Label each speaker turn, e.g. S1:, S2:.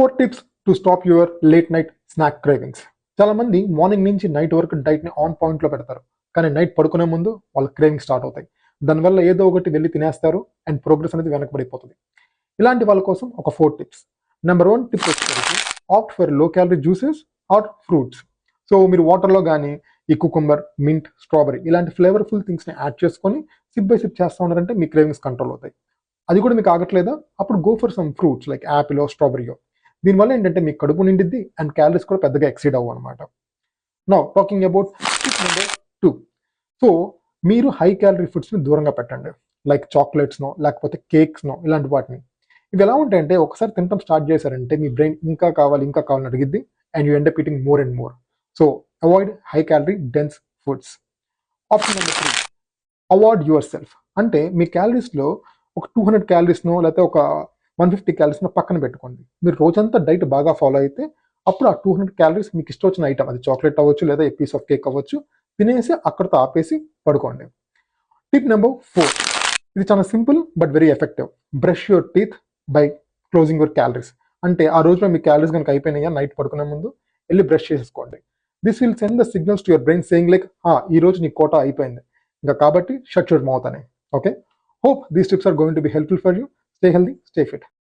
S1: 4 tips to stop your late night snack cravings. చాలా మంది morning నుంచి నైట్ వరకు డైట్ని ఆన్ పాయింట్లో పెడతారు, కానీ నైట్ పడుకునే ముందు వాళ్ళ క్రేవింగ్ స్టార్ట్ అవుతాయి. దానివల్ల ఏదో ఒకటి వెళ్ళి తినేస్తారు అండ్ ప్రోగ్రెస్ అనేది వెనకబడిపోతుంది. ఇలాంటి వాళ్ళ కోసం ఒక 4 టిప్స్. నెంబర్ 1 టిప్ వచ్చేసరికి opt for low calorie juices or fruits. So మీరు వాటర్లో కానీ ఈ కుకుంబర్, మింట్, స్ట్రాబెరీ ఇలాంటి ఫ్లేవర్ఫుల్ థింగ్స్ని యాడ్ చేసుకొని సిప్ బై సిప్ చేస్తూ ఉన్నారంటే మీ క్రేవింగ్స్ కంట్రోల్ అవుతాయి. అది కూడా మీకు ఆగట్లేదా? అప్పుడు go for some fruits like apple, స్ట్రాబెరీయో. దీనివల్ల ఏంటంటే మీకు కడుపు నిండిద్ది అండ్ క్యాలరీస్ కూడా పెద్దగా ఎక్సీడ్ అవ్వు అనమాట. Now talking about tip number 2. So మీరు హై క్యాలరీ ఫుడ్స్ని దూరంగా పెట్టండి, లైక్ చాక్లెట్స్నో లేకపోతే కేక్స్నో ఇలాంటి వాటిని. ఇవి ఎలా ఉంటాయంటే ఒకసారి తినడం స్టార్ట్ చేశారంటే మీ బ్రెయిన్ ఇంకా కావాలని అడిగిద్ది and you end up eating more and more. So avoid high calorie dense foods. Option number 3, award your self. అంటే మీ క్యాలరీస్లో ఒక 200 క్యాలరీస్నో లేకపోతే ఒక 150 క్యాలరీస్నో పక్కన పెట్టుకోండి. మీరు రోజంతా డైట్ బాగా ఫాలో అయితే అప్పుడు ఆ 200 క్యాలరీస్ మీకు ఇష్టం వచ్చిన ఐటమ్, అది చాక్లెట్ అవ్వచ్చు లేదా ఏ పీస్ ఆఫ్ కేక్ అవ్వచ్చు, తినేసి అక్కడితో ఆపేసి పడుకోండి. టిప్ నెంబర్ 4, ఇది చాలా simple but very effective. Brush your teeth by closing your calories. అంటే ఆ రోజులో మీ క్యాలరీస్ కనుక అయిపోయినాయా నైట్ పడుకునే ముందు వెళ్ళి బ్రష్ చేసేసుకోండి. This will send the signals to your brain saying like ఈ రోజు నీ కోటా అయిపోయింది ఇంకా, కాబట్టి షట్ యువర్ మౌత్ అని. Okay, hope these tips are going to be helpful for you. Stay healthy, stay fit.